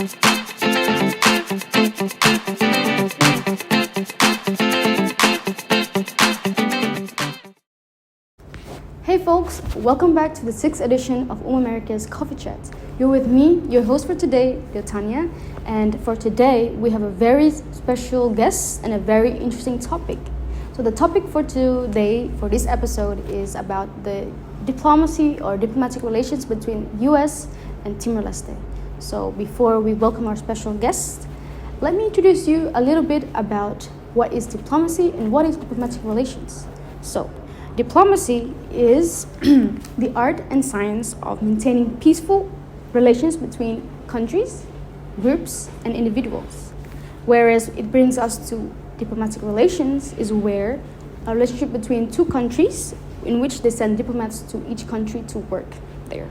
Hey folks, welcome back to the 6th edition of America's Coffee Chat. You're with me, your host for today, Deotania, and for today we have a very special guest and a very interesting topic. So the topic for today, for this episode, is about the diplomacy or diplomatic relations between U.S. and Timor-Leste. So before we welcome our special guest, let me introduce you a little bit about what is diplomacy and what is diplomatic relations. So, diplomacy is the art and science of maintaining peaceful relations between countries, groups, and individuals. Whereas it brings us to diplomatic relations is where a relationship between two countries in which they send diplomats to each country to work there.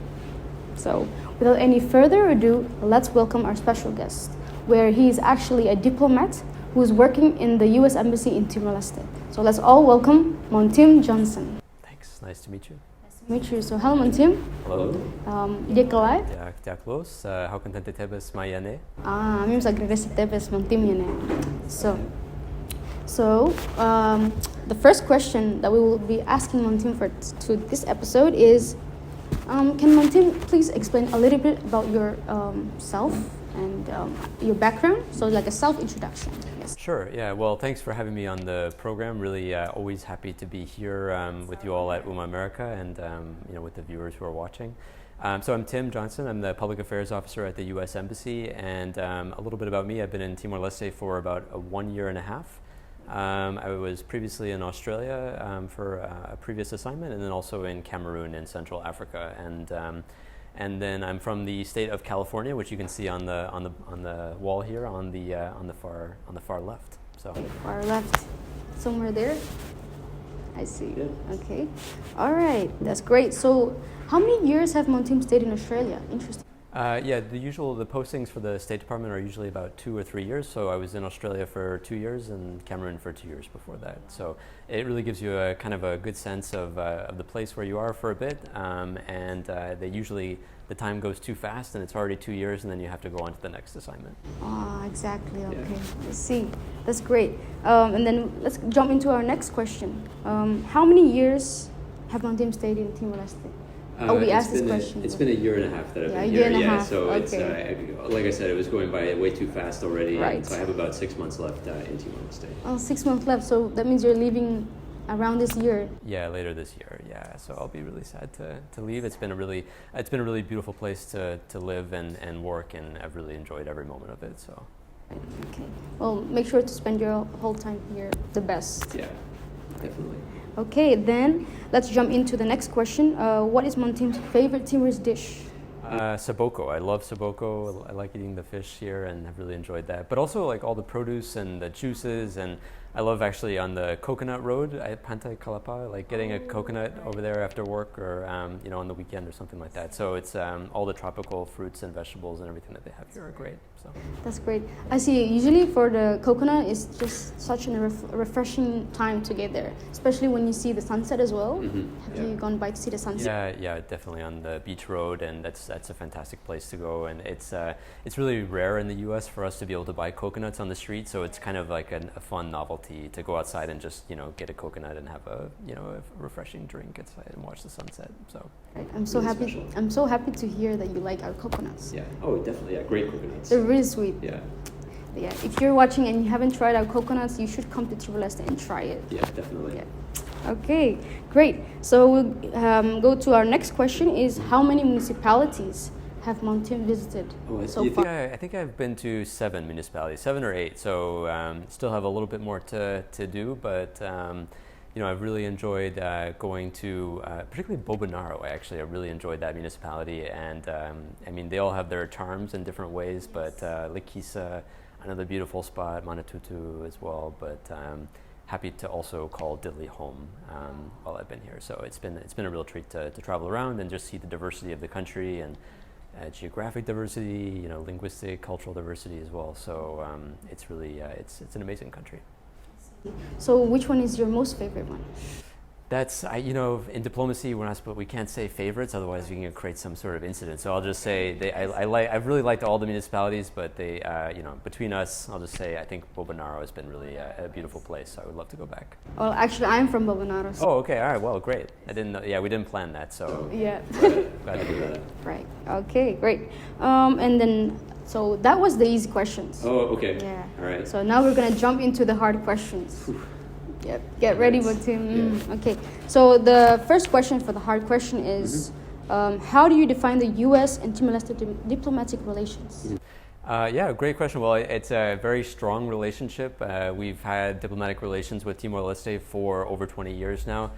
So without any further ado, let's welcome our special guest, where he is actually a diplomat who is working in the U.S. Embassy in Timor-Leste. So let's all welcome Maun Tim Johnson. Thanks, nice to meet you. Nice to meet you. So hello Maun Tim. Hello. Dia kelai? Dia close. How can I tebes mayane? Mim sa agradece tebes Maun Tim yane. So the first question that we will be asking Maun Tim to this episode is, can Maun Tim please explain a little bit about your self and your background? So like a self-introduction. Yes. Sure, yeah. Well, thanks for having me on the program. Really always happy to be here with you all at America and with the viewers who are watching. So I'm Tim Johnson. I'm the Public Affairs Officer at the U.S. Embassy, and a little bit about me. I've been in Timor-Leste for about 1 year and a half. I was previously in Australia for a previous assignment, and then also in Cameroon in Central Africa. And then I'm from the state of California, which you can see on the wall here on the far left. So far left, somewhere there. I see. Yeah. Okay. All right. That's great. So, how many years have Maun Tim stayed in Australia? Interesting. The postings for the State Department are usually about 2 or 3 years. So I was in Australia for 2 years and Cameroon for 2 years before that. So it really gives you a kind of a good sense of the place where you are for a bit. The time goes too fast and it's already 2 years and then you have to go on to the next assignment. Exactly. Okay. Yeah. I see. That's great. And then let's jump into our next question. How many years have Maun Tim stayed in Timor-Leste? We asked this question. It's been a year and a half that I've been here. A year and a half. So okay. It's like I said, it was going by way too fast already. Right. So I have about 6 months left in Timor-Leste. 6 months left. So that means you're leaving around this year. Yeah, later this year. Yeah. So I'll be really sad to leave. It's been a really beautiful place to live and work, and I've really enjoyed every moment of it. So. Okay. Well, make sure to spend your whole time here the best. Yeah, definitely. Okay, then let's jump into the next question. What is Maun Tim's favorite Timorese dish? Saboko. I love saboko. I like eating the fish here and I've really enjoyed that. But also like all the produce and the juices, and I love actually on the coconut road at Pantai Kalapa, like getting a coconut over there after work or on the weekend or something like that. So it's all the tropical fruits and vegetables and everything that they have here are great. So that's great. I see. Usually for the coconut, it's just such a refreshing time to get there, especially when you see the sunset as well. Mm-hmm. Have you gone by to see the sunset? Yeah, definitely on the beach road, and that's a fantastic place to go. And it's really rare in the U.S. for us to be able to buy coconuts on the street, so it's kind of like a fun novelty to go outside and just get a coconut and have a refreshing drink outside and watch the sunset. So right. I'm so happy. Special. I'm so happy to hear that you like our coconuts. Yeah. Oh, definitely. Yeah, great coconuts. They're really sweet. Yeah. Yeah. If you're watching and you haven't tried our coconuts, you should come to Timor-Leste and try it. Yeah, definitely. Yeah. Okay, great. So we'll go to our next question: is how many municipalities have Maun Tim visited so far? I think I've been to 7 municipalities, 7 or 8. So still have a little bit more to do, but I've really enjoyed going to particularly Bobanaro. I really enjoyed that municipality, and they all have their charms in different ways. But Lekisa, another beautiful spot, Manatutu as well. But happy to also call Dili home while I've been here. So it's been a real treat to travel around and just see the diversity of the country and geographic diversity, linguistic, cultural diversity as well. So it's really it's an amazing country. So which one is your most favorite one? That's, in diplomacy, we can't say favorites, otherwise we can create some sort of incident. So I'll just say I've really liked all the municipalities, but between us, I'll just say I think Bobanaro has been really a beautiful place. So I would love to go back. Well, actually, I'm from Bobanaro. So oh, okay, all right, well, great. I didn't know. Yeah, we didn't plan that, so yeah. glad to do that. Right. Okay. Great. And then. So that was the easy questions. Oh, okay. Yeah. All right. So now we're gonna jump into the hard questions. Yep. Get ready, Maun Tim. Yeah. Okay. So the first question for the hard question is, how do you define the U.S. and Timor-Leste diplomatic relations? Yeah, great question. Well, it's a very strong relationship. We've had diplomatic relations with Timor-Leste for over 20 years now.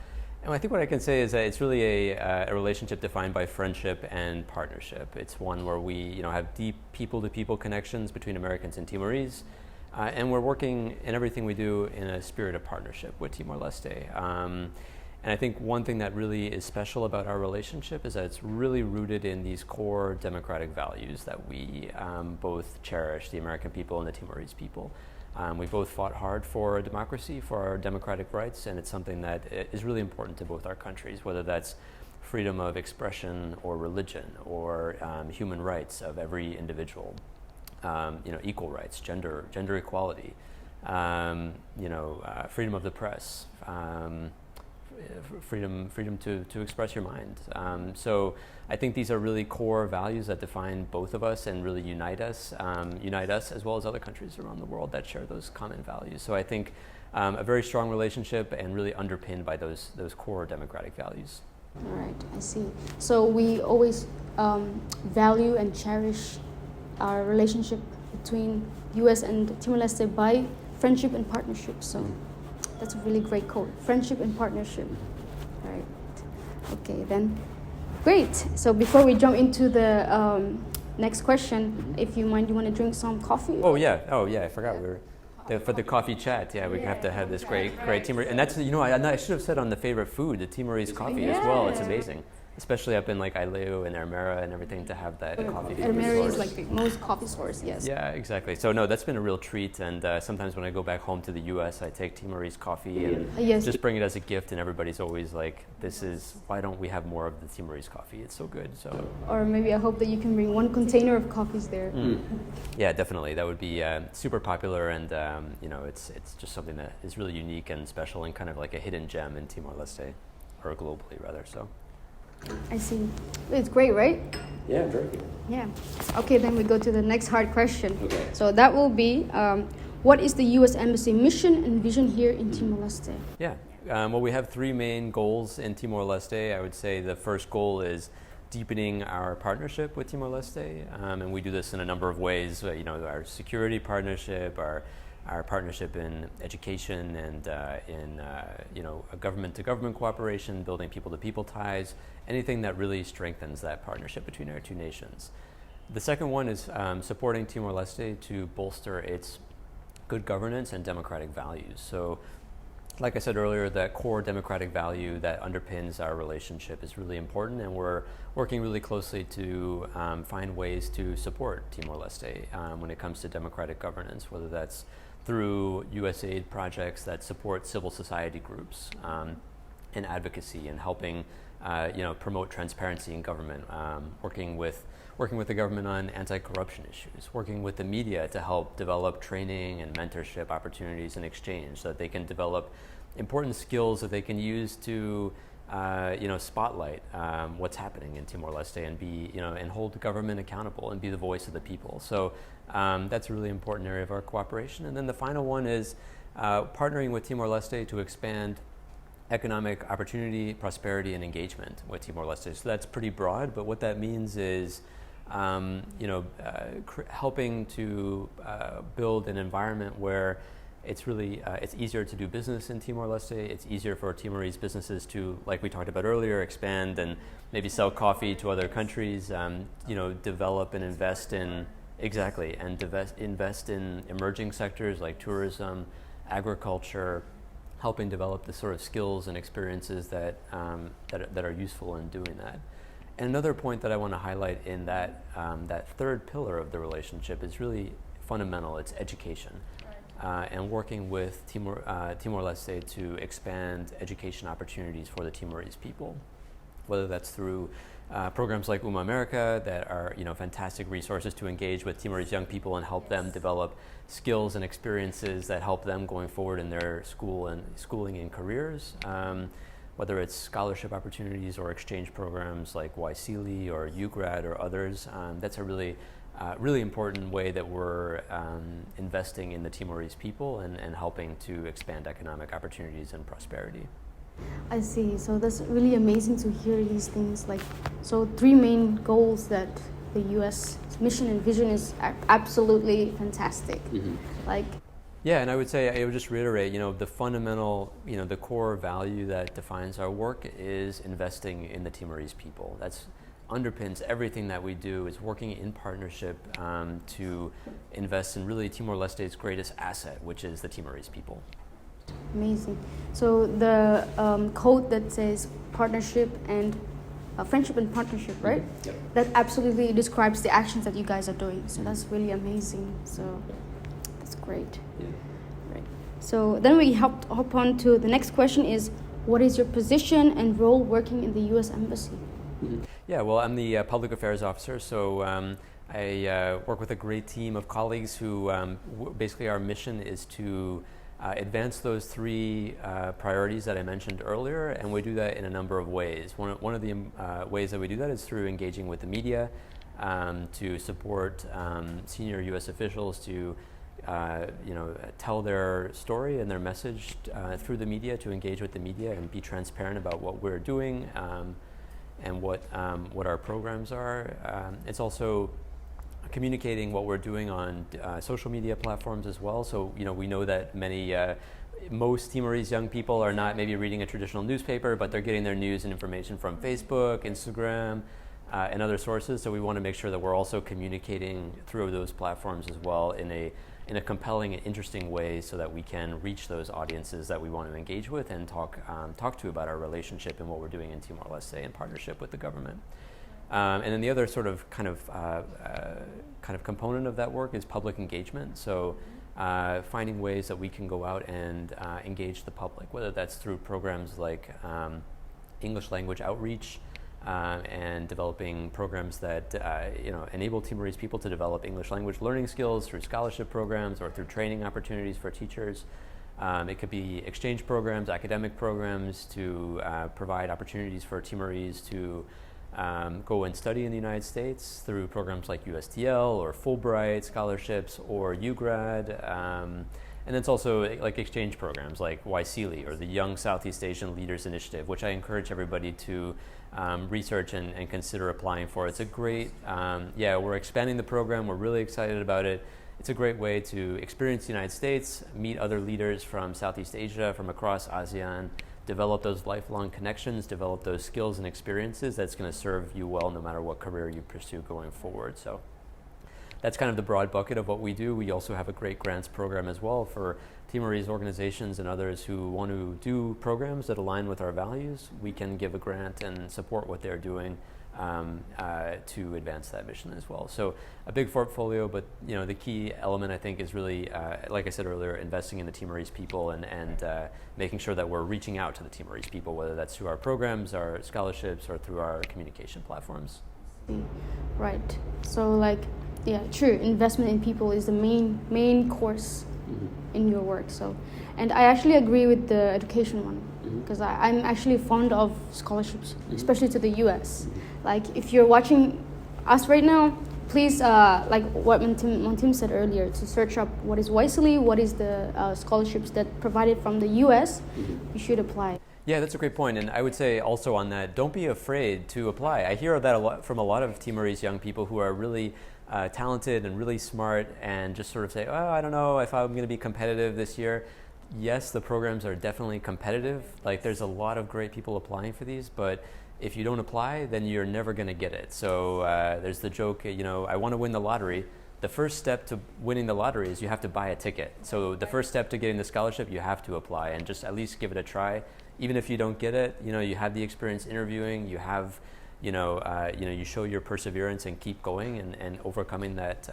And I think what I can say is that it's really a relationship defined by friendship and partnership. It's one where we have deep people-to-people connections between Americans and Timorese, and we're working in everything we do in a spirit of partnership with Timor-Leste. And I think one thing that really is special about our relationship is that it's really rooted in these core democratic values that we both cherish, the American people and the Timorese people. We both fought hard for democracy, for our democratic rights, and it's something that is really important to both our countries, whether that's freedom of expression or religion or human rights of every individual, equal rights, gender equality, freedom of the press, freedom to express your mind. So I think these are really core values that define both of us and really unite us as well as other countries around the world that share those common values. So I think a very strong relationship and really underpinned by those core democratic values. All right, I see. So we always value and cherish our relationship between U.S. and Timor-Leste by friendship and partnership. So that's a really great quote. Friendship and partnership. Right. Okay, then. Great. So before we jump into the next question, if you mind, you want to drink some coffee? Oh yeah. I forgot we were for the coffee chat. Yeah, we have to have this great Timor. And that's I should have said on the favorite food, the Timorese coffee as well. It's amazing. Especially up in like Aileu and Ermera and everything to have that coffee. Ermera is like the most coffee stores, yes. Yeah, exactly. So no, that's been a real treat. And sometimes when I go back home to the U.S., I take Timorese coffee and just bring it as a gift. And everybody's always like, why don't we have more of the Timorese coffee? It's so good. So. Or maybe I hope that you can bring one container of coffees there. Yeah, definitely. That would be super popular. And it's just something that is really unique and special and kind of like a hidden gem in Timor-Leste, or globally rather. So. I see. It's great, right? Yeah, very good. Yeah. Okay, then we go to the next hard question. Okay. So that will be, what is the U.S. Embassy mission and vision here in Timor-Leste? Yeah. Well, we have three main goals in Timor-Leste. I would say the first goal is deepening our partnership with Timor-Leste, and we do this in a number of ways. Our security partnership, our partnership in education and in a government-to-government cooperation, building people-to-people ties, anything that really strengthens that partnership between our two nations. The second one is supporting Timor-Leste to bolster its good governance and democratic values. So, like I said earlier, that core democratic value that underpins our relationship is really important, and we're working really closely to find ways to support Timor-Leste when it comes to democratic governance, whether that's through USAID projects that support civil society groups and advocacy and helping promote transparency in government, working with the government on anti-corruption issues, working with the media to help develop training and mentorship opportunities in exchange so that they can develop important skills that they can use to spotlight what's happening in Timor-Leste and and hold the government accountable and be the voice of the people. So that's a really important area of our cooperation. And then the final one is partnering with Timor-Leste to expand economic opportunity, prosperity, and engagement with Timor-Leste. So that's pretty broad, but what that means is helping to build an environment where it's easier to do business in Timor-Leste. It's easier for Timorese businesses to, like we talked about earlier, expand and maybe sell coffee to other countries. Develop and invest in invest in emerging sectors like tourism, agriculture, helping develop the sort of skills and experiences that are useful in doing that. And another point that I want to highlight in that third pillar of the relationship is really fundamental. It's education. and working with Timor-Leste to expand education opportunities for the Timorese people, whether that's through programs like America that are fantastic resources to engage with Timorese young people and help them develop skills and experiences that help them going forward in their schooling and careers. Whether it's scholarship opportunities or exchange programs like YSEALI or UGrad or others, that's a really important way that we're investing in the Timorese people and helping to expand economic opportunities and prosperity. I see. So that's really amazing to hear these things. So 3 main goals that the U.S. mission and vision is absolutely fantastic. Yeah, and I would just reiterate, the fundamental, the core value that defines our work is investing in the Timorese people. That's underpins everything that we do, is working in partnership to invest in really Timor-Leste's greatest asset, which is the Timorese people. Amazing. So the code that says partnership and friendship and partnership, right? Yep. That absolutely describes the actions that you guys are doing. So that's really amazing. So that's great. Yeah. Right. So then we hop on to the next question is, what is your position and role working in the U.S. Embassy? Yeah, well, I'm the public affairs officer, so I work with a great team of colleagues who basically our mission is to advance those 3 priorities that I mentioned earlier, and we do that in a number of ways. One of the ways that we do that is through engaging with the media to support senior U.S. officials to tell their story and their message through the media, to engage with the media and be transparent about what we're doing and what our programs are. It's also communicating what we're doing on social media platforms as well. So we know that most Timorese young people are not maybe reading a traditional newspaper, but they're getting their news and information from Facebook, Instagram, and other sources. So we want to make sure that we're also communicating through those platforms as well in a compelling and interesting way, so that we can reach those audiences that we want to engage with and talk to about our relationship and what we're doing in Timor-Leste in partnership with the government. And then the other sort of kind of component of that work is public engagement. So finding ways that we can go out and engage the public, whether that's through programs like English language outreach and developing programs that enable Timorese people to develop English language learning skills through scholarship programs or through training opportunities for teachers. It could be exchange programs, academic programs to provide opportunities for Timorese to go and study in the United States through programs like USTL or Fulbright scholarships or UGrad. And it's also like exchange programs like YSEALI or the Young Southeast Asian Leaders Initiative, which I encourage everybody to research and consider applying for. It's a great, we're expanding the program. We're really excited about it. It's a great way to experience the United States, meet other leaders from Southeast Asia, from across ASEAN, develop those lifelong connections, develop those skills and experiences that's going to serve you well no matter what career you pursue going forward. So that's kind of the broad bucket of what we do. We also have a great grants program as well for Timorese organizations and others who want to do programs that align with our values. We can give a grant and support what they're doing to advance that mission as well. So a big portfolio, but the key element I think is really, like I said earlier, investing in the Timorese people and making sure that we're reaching out to the Timorese people, whether that's through our programs, our scholarships, or through our communication platforms. Right. So true. Investment in people is the main course in your work. So, and I actually agree with the education one, because I'm actually fond of scholarships, especially to the U.S. If you're watching us right now, please, like what Maun Tim said earlier, to search up what is YSEALI, what is the scholarships that provided from the U.S. You should apply. Yeah, that's a great point. And I would say also on that, don't be afraid to apply. I hear that a lot from a lot of Timorese young people who are really talented and really smart and just sort of say, oh, I don't know if I'm going to be competitive this year. Yes, the programs are definitely competitive. There's a lot of great people applying for these, but if you don't apply, then you're never going to get it. So there's the joke, I want to win the lottery. The first step to winning the lottery is you have to buy a ticket. So the first step to getting the scholarship, you have to apply and just at least give it a try. Even if you don't get it, you have the experience interviewing, you have, you show your perseverance and keep going and overcoming that,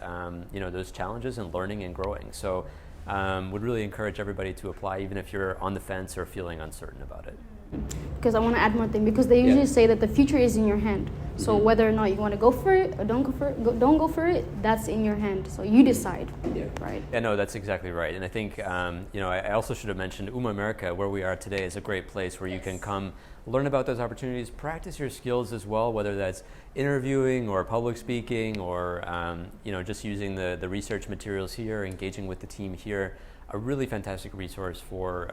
those challenges and learning and growing. So would really encourage everybody to apply, even if you're on the fence or feeling uncertain about it. Because I want to add more thing, because they usually say that the future is in your hand. So whether or not you want to go for it or don't go for it, that's in your hand. So you decide, right? Yeah, no, that's exactly right. And I think, I also should have mentioned America, where we are today, is a great place where you can come learn about those opportunities, practice your skills as well, whether that's interviewing or public speaking or, just using the research materials here, engaging with the team here. A really fantastic resource for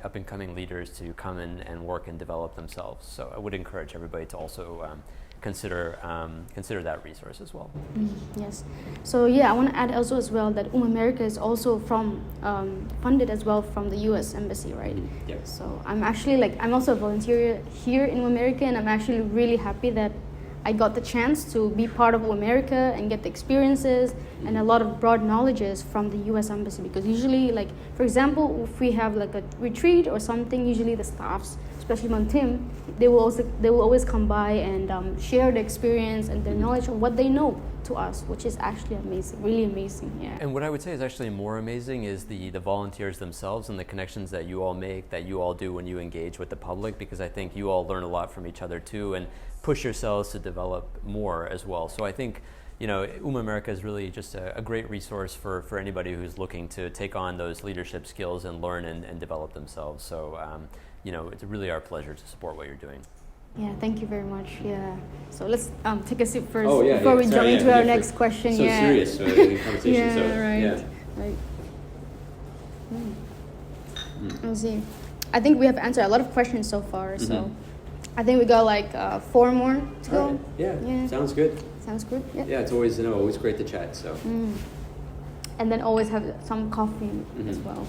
up-and-coming leaders to come in and work and develop themselves. So I would encourage everybody to also consider that resource as well. Yes. So I want to add also as well that America is also funded as well from the U.S. Embassy, right? Yeah. So I'm actually I'm also a volunteer here in America, and I'm actually really happy that I got the chance to be part of America and get the experiences and a lot of broad knowledges from the U.S. Embassy, because usually, for example, if we have a retreat or something, usually the staffs, especially Maun Tim, they will always come by and share the experience and their knowledge of what they know to us, which is actually amazing, really amazing. Yeah. And what I would say is actually more amazing is the volunteers themselves and the connections that you all make, that you all do when you engage with the public, because I think you all learn a lot from each other too, and push yourselves to develop more as well. So I think, America is really just a great resource for anybody who's looking to take on those leadership skills and learn and develop themselves. So, it's really our pleasure to support what you're doing. Yeah, thank you very much. Yeah. So let's take a sip first before we jump into our next question. So serious conversation. Yeah, right. Let's see. I think we have answered a lot of questions so far. So I think we got 4 more to go. Right. Yeah. Sounds good. Sounds good. Yeah. Yeah, it's always great to chat. So. And then always have some coffee as well.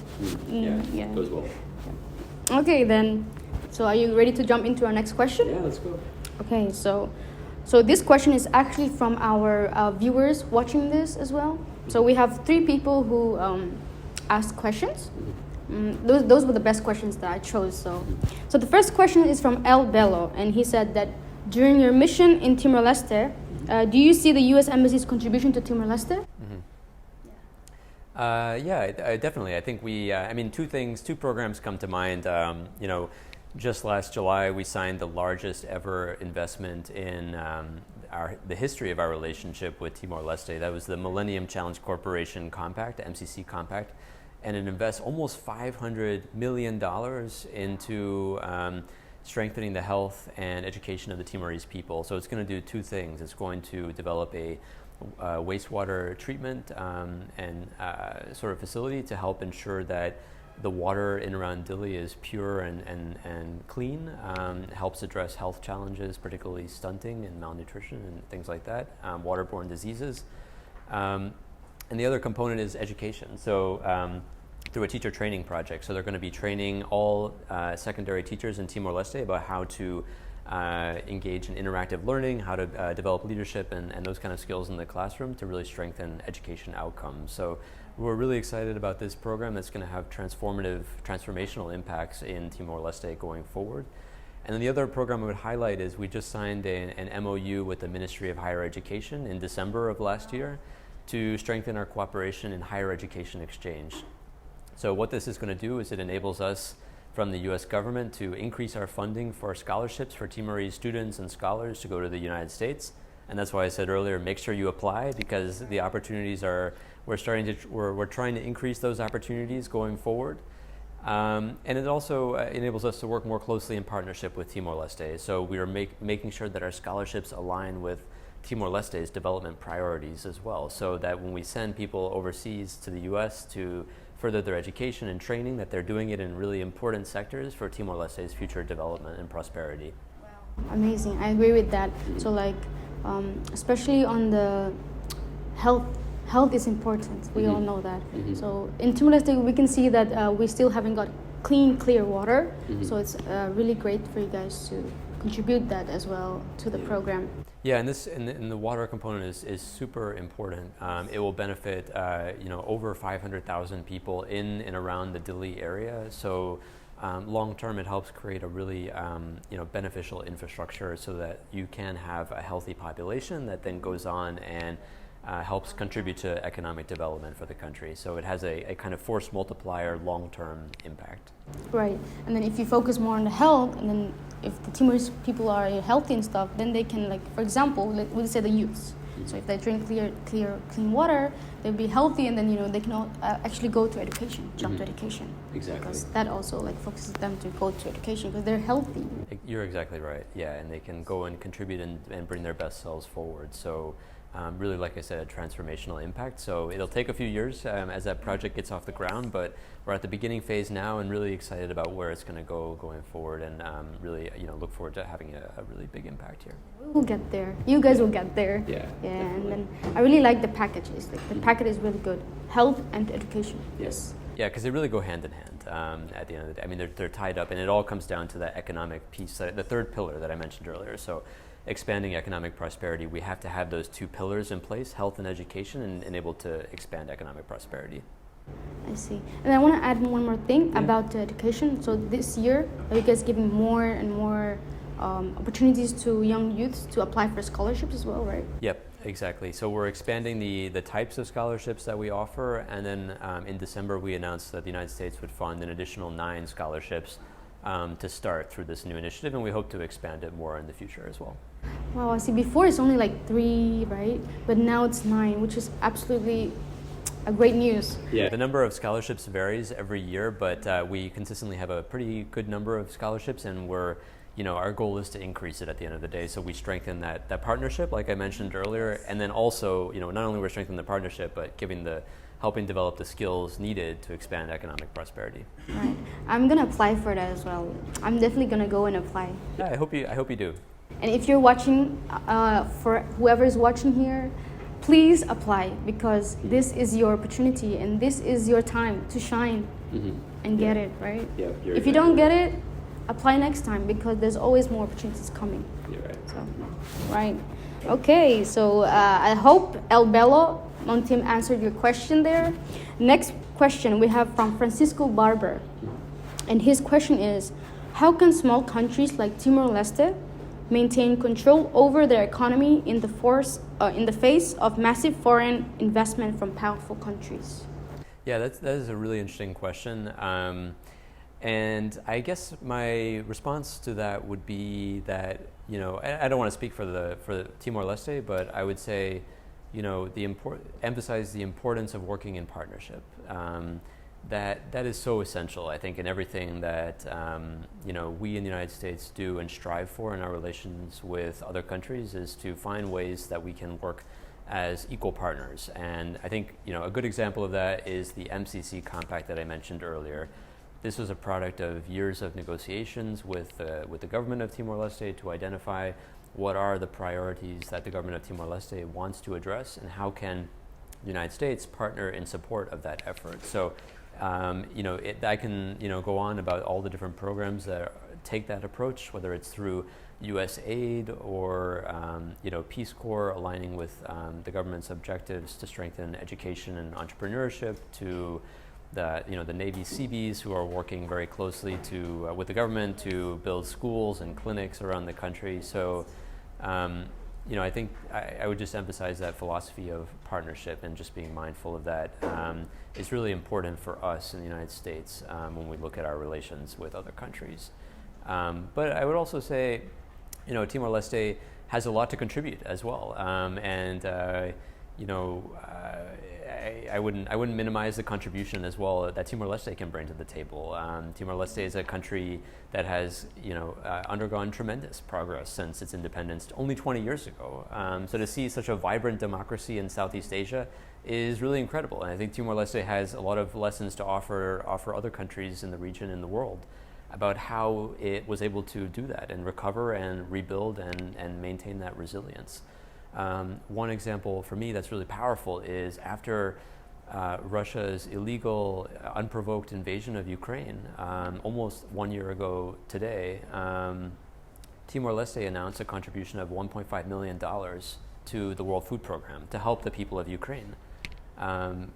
Yeah. Goes well. Yeah. Okay, then. So are you ready to jump into our next question? Yeah, let's go. Okay, so this question is actually from our viewers watching this as well. So we have 3 people who asked questions. Those were the best questions that I chose. So the first question is from El Bello, and he said that during your mission in Timor-Leste, do you see the U.S. Embassy's contribution to Timor-Leste? Definitely. I think two programs come to mind. Just last July, we signed the largest ever investment in the history of our relationship with Timor-Leste. That was the Millennium Challenge Corporation Compact, the MCC Compact, and it invests almost $500 million into strengthening the health and education of the Timorese people. So it's going to do 2 things. It's going to develop a wastewater treatment and sort of facility to help ensure that the water in around Dili is pure and clean, helps address health challenges, particularly stunting and malnutrition and things like that, waterborne diseases. And the other component is education. So through a teacher training project. So they're going to be training all secondary teachers in Timor-Leste about how to engage in interactive learning, how to develop leadership and those kind of skills in the classroom to really strengthen education outcomes. So we're really excited about this program that's going to have transformational impacts in Timor-Leste going forward. And then the other program I would highlight is we just signed an MOU with the Ministry of Higher Education in December of last year to strengthen our cooperation in higher education exchange. So what this is going to do is it enables us from the U.S. government to increase our funding for scholarships for Timorese students and scholars to go to the United States. And that's why I said earlier, make sure you apply, because the opportunities we're trying to increase those opportunities going forward. And it also enables us to work more closely in partnership with Timor-Leste. So we are making sure that our scholarships align with Timor-Leste's development priorities as well, so that when we send people overseas to the U.S. to further their education and training, that they're doing it in really important sectors for Timor-Leste's future development and prosperity. Wow. Amazing. I agree with that. So especially on the health is important. We all know that. So in Timor-Leste, we can see that we still haven't got clear water. So it's really great for you guys to contribute that as well to the program. Yeah, and the water component is super important. It will benefit over 500,000 people in and around the Dili area. So long term, it helps create a really beneficial infrastructure so that you can have a healthy population that then goes on and helps contribute to economic development for the country. So it has a kind of force multiplier long-term impact. Right. And then if you focus more on the health, and then if the Timorese people are healthy and stuff, then they can, like, for example, we'll say the youths. So if they drink clean water, they'll be healthy, and then they can actually go to education, jump to education. Exactly. Because that also focuses them to go to education because they're healthy. You're exactly right. Yeah, and they can go and contribute and bring their best selves forward. So. Really, like I said, a transformational impact. So it'll take a few years as that project gets off the ground, but we're at the beginning phase now and really excited about where it's going to go going forward, and really, look forward to having a really big impact here. We'll get there. You guys will get there. Yeah. And then I really like the packages. The package is really good. Health and education. Yes. Yeah, because they really go hand in hand at the end of the day. I mean, they're tied up, and it all comes down to that economic piece, the third pillar that I mentioned earlier. So expanding economic prosperity, we have to have those two pillars in place, health and education, and able to expand economic prosperity. I see. And I want to add one more thing about education. So this year, are you guys giving more and more opportunities to young youths to apply for scholarships as well, right? Yep, exactly. So we're expanding the types of scholarships that we offer, and then in December we announced that the United States would fund an additional 9 scholarships to start through this new initiative, and we hope to expand it more in the future as well. Wow, I see. Before it's only 3, right? But now it's 9, which is absolutely a great news. Yeah, the number of scholarships varies every year, but we consistently have a pretty good number of scholarships, and our goal is to increase it at the end of the day. So we strengthen that partnership, like I mentioned earlier, and then also, not only we're strengthening the partnership, but helping develop the skills needed to expand economic prosperity. Right. I'm gonna apply for that as well. I'm definitely gonna go and apply. Yeah, I hope you do. And if you're watching, for whoever's watching here, please apply, because this is your opportunity and this is your time to shine and get it, right? Yeah. If you don't get it, apply next time, because there's always more opportunities coming. You're right. So, right. Okay, so I hope El Bello, Maun Tim, answered your question there. Next question we have from Francisco Barber. And his question is, how can small countries like Timor-Leste maintain control over their economy in the face of massive foreign investment from powerful countries? Yeah, that is a really interesting question. And I guess my response to that would be that, I don't want to speak for the Timor-Leste, but I would say, emphasize the importance of working in partnership. That is so essential, I think, in everything that we in the United States do and strive for in our relations with other countries, is to find ways that we can work as equal partners. And I think a good example of that is the MCC compact that I mentioned earlier. This was a product of years of negotiations with the government of Timor-Leste to identify what are the priorities that the government of Timor-Leste wants to address, and how can the United States partner in support of that effort. So I can go on about all the different programs that take that approach, whether it's through U.S. aid or Peace Corps aligning with the government's objectives to strengthen education and entrepreneurship, to the Navy Seabees who are working very closely with the government to build schools and clinics around the country. So I think I would just emphasize that philosophy of partnership and just being mindful of that is really important for us in the United States when we look at our relations with other countries. But I would also say, Timor-Leste has a lot to contribute as well, I wouldn't minimize the contribution as well that Timor-Leste can bring to the table. Timor-Leste is a country that has undergone tremendous progress since its independence only 20 years ago. So to see such a vibrant democracy in Southeast Asia is really incredible, and I think Timor-Leste has a lot of lessons to offer other countries in the region and the world about how it was able to do that and recover and rebuild and maintain that resilience. One example for me that's really powerful is after Russia's illegal, unprovoked invasion of Ukraine, almost 1 year ago today, Timor-Leste announced a contribution of $1.5 million to the World Food Program to help the people of Ukraine,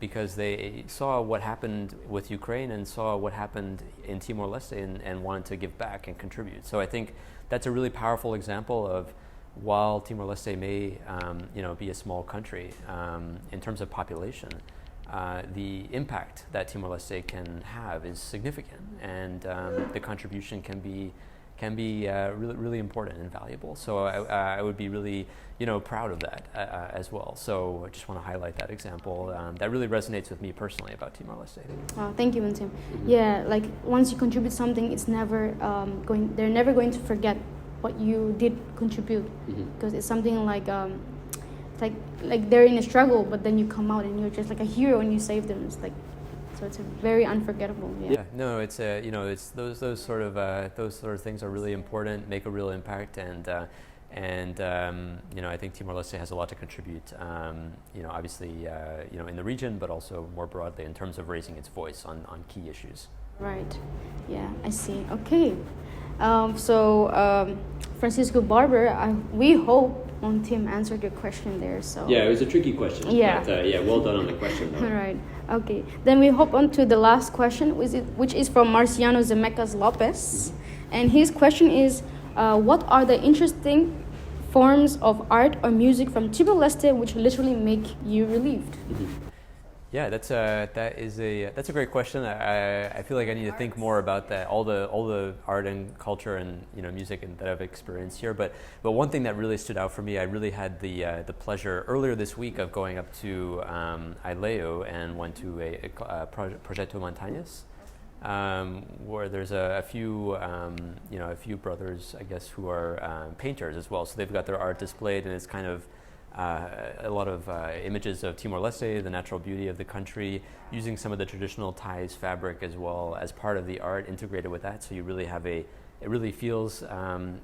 because they saw what happened with Ukraine and saw what happened in Timor-Leste and wanted to give back and contribute. So I think that's a really powerful example of while Timor-Leste may be a small country in terms of population, the impact that Timor-Leste can have is significant, and the contribution can be really, really important and valuable. So I would be really proud of that as well. So I just want to highlight that example that really resonates with me personally about Timor-Leste. Thank you, Maun Tim. Yeah, like once you contribute something, it's never they're never going to forget what you did contribute, because it's something like like they're in a struggle, but then you come out and you're just like a hero and you save them. It's like, so it's a very unforgettable. Yeah, no, it's it's those sort of things are really important, make a real impact, and I think Timor-Leste has a lot to contribute. Obviously, in the region, but also more broadly in terms of raising its voice on key issues. Right. Yeah, I see. Okay. Francisco Barber, we hope Maun Tim answered your question there. So yeah, it was a tricky question. Yeah. But, well done on the question, though. All right. Okay. Then we hop on to the last question, which is from Marciano Zemeckis Lopez, and his question is, what are the interesting forms of art or music from Timor-Leste which literally make you relieved? Yeah, that's a great question. I feel like I need to think more about that, all the art and culture and music that I've experienced here. But one thing that really stood out for me, I really had the pleasure earlier this week of going up to Aileu and went to a Projeto Montañas, where there's a few brothers, I guess, who are painters as well. So they've got their art displayed, and it's kind of a lot of images of Timor-Leste, the natural beauty of the country, using some of the traditional ties fabric as well as part of the art integrated with that. So you really have it really feels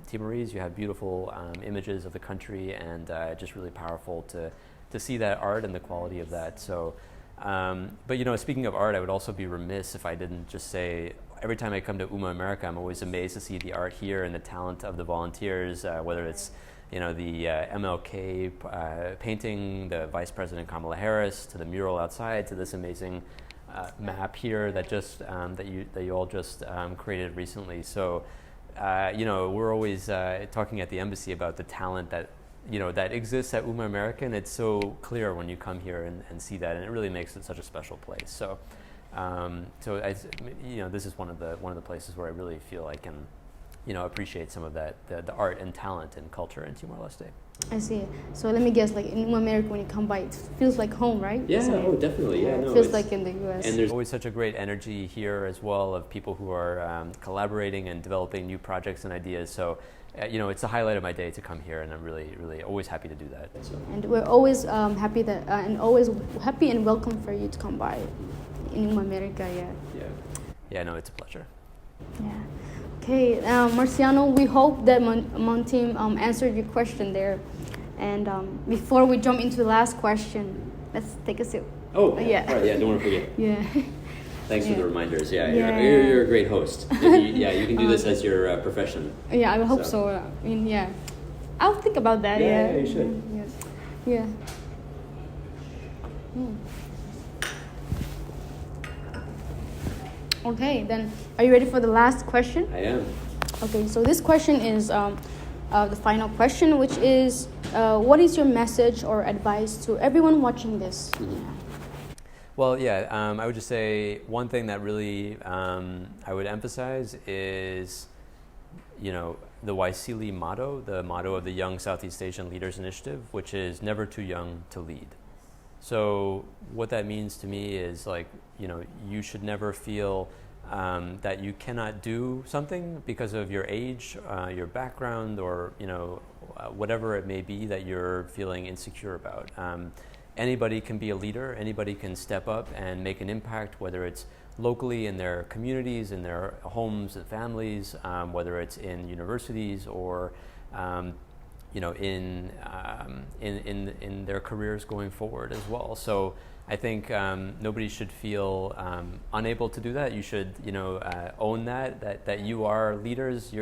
Timorese. You have beautiful images of the country, and just really powerful to see that art and the quality of that. So, but speaking of art, I would also be remiss if I didn't just say, every time I come to UMA America, I'm always amazed to see the art here and the talent of the volunteers, whether it's the MLK painting, the Vice President Kamala Harris, to the mural outside, to this amazing map here that just that you all just created recently. So we're always talking at the embassy about the talent that that exists at UMA America, and it's so clear when you come here and see that, and it really makes it such a special place. So this is one of the places where I really feel I can appreciate some of that, the art and talent and culture in Timor-Leste. I see. So let me guess, like in America, when you come by, it feels like home, right? Yeah, so definitely. Yeah, it feels like in the U.S. And there's always such a great energy here as well of people who are collaborating and developing new projects and ideas. So, it's the highlight of my day to come here, and I'm really, really always happy to do that. So. And we're always happy and always happy and welcome for you to come by in America. Yeah, no, it's a pleasure. Yeah. Okay, Marciano, we hope that Maun Tim answered your question there. And before we jump into the last question, let's take a sip. Oh, yeah. All right, don't want to forget. Yeah. Thanks for the reminders. Yeah, you're a great host. You can do this as your profession. Yeah, I hope so. I mean, I'll think about that. Yeah, you should. Yeah. Okay, then are you ready for the last question? I am. Okay, so this question is the final question, which is, what is your message or advice to everyone watching this? Well, I would just say one thing that really I would emphasize is, the Waisili motto, the motto of the Young Southeast Asian Leaders Initiative, which is never too young to lead. So what that means to me is you should never feel that you cannot do something because of your age, your background, or whatever it may be that you're feeling insecure about. Anybody can be a leader. Anybody can step up and make an impact, whether it's locally in their communities, in their homes and families, whether it's in universities or in their careers going forward as well. So I think nobody should feel unable to do that. You should own that you are leaders.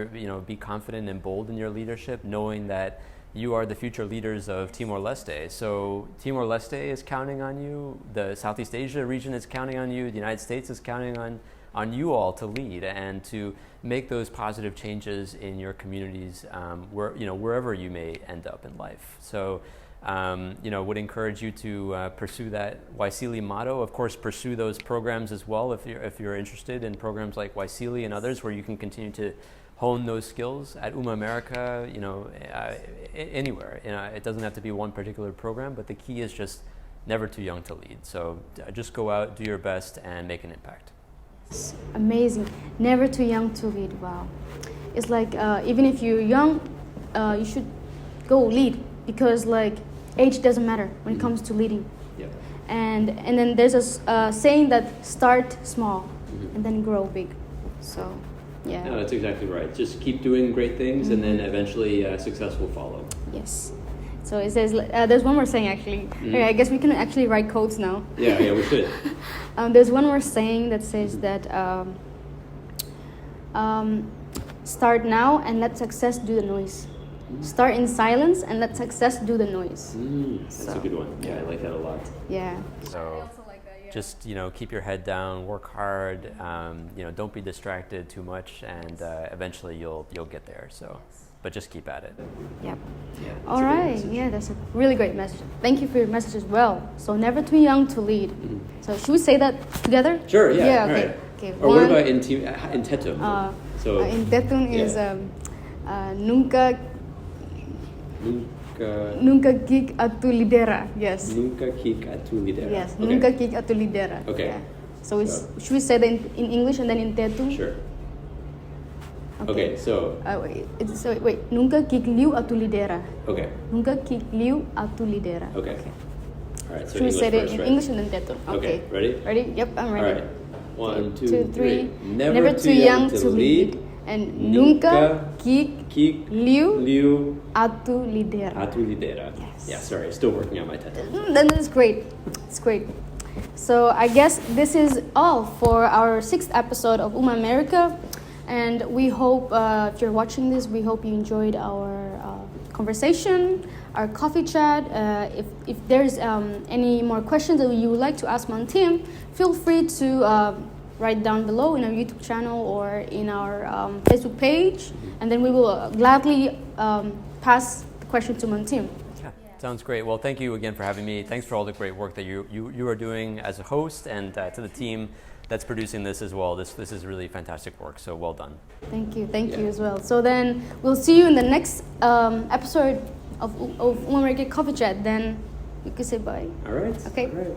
Be confident and bold in your leadership, knowing that you are the future leaders of Timor-Leste. So Timor-Leste is counting on you, the Southeast Asia region is counting on you, the United States is counting on you all to lead and to make those positive changes in your communities, wherever you may end up in life. So, would encourage you to pursue that Waisili motto. Of course, pursue those programs as well if you're interested in programs like Waisili and others, where you can continue to hone those skills at America. Anywhere. It doesn't have to be one particular program, but the key is just never too young to lead. So just go out, do your best, and make an impact. It's amazing. Never too young to lead. Wow. It's like even if you're young, you should go lead, because age doesn't matter when it comes to leading. Yeah. And then there's a saying that start small and then grow big. So yeah. No, that's exactly right. Just keep doing great things, and then eventually success will follow. Yes. So it says, there's one more saying actually. Okay, I guess we can actually write quotes now. Yeah, we should. There's one more saying that says that start now and let success do the noise. Start in silence and let success do the noise. That's a good one. Yeah, I like that a lot. Yeah. So just keep your head down, work hard. Don't be distracted too much, and eventually you'll get there. So, but just keep at it. Yep. Yeah. All right. Yeah, that's a really great message. Thank you for your message as well. So never too young to lead. So should we say that together? Sure. Yeah. Yeah. All Okay. right. Okay. Or what about in Tetum? In Tetun is nunca kik atu lidera. Yes. Nunca kik atu lidera. Yes. Okay. Nunca kik atu lidera. Okay. Yeah. So should we say that in English and then in Tetun? Sure. Okay, so. Wait. Nunca kik liu atu lidera. Okay. Nunca kik liu atu lidera. Okay. All right. So should we say English it first, in right? English and then Tetun? Okay. Ready? Ready? Yep, I'm ready. All right. 1, 2, 3. Never too young to lead. And nunca kik liu atu lidera. Atu lidera. Yes. Yeah, sorry, still working on my Tetum. Then that's great. It's great. So I guess this is all for our 6th episode of America. And we hope, if you're watching this, we hope you enjoyed our conversation, our coffee chat. If there's any more questions that you would like to ask Maun Tim, feel free to write down below in our YouTube channel or in our Facebook page. And then we will gladly pass the question to Maun Tim. Yeah, sounds great. Well, thank you again for having me. Thanks for all the great work that you are doing as a host, and to the team that's producing this as well. This is really fantastic work, so well done. Thank you as well. So then we'll see you in the next episode of American Coffee Chat. Then you can say bye. All right. Okay. All right.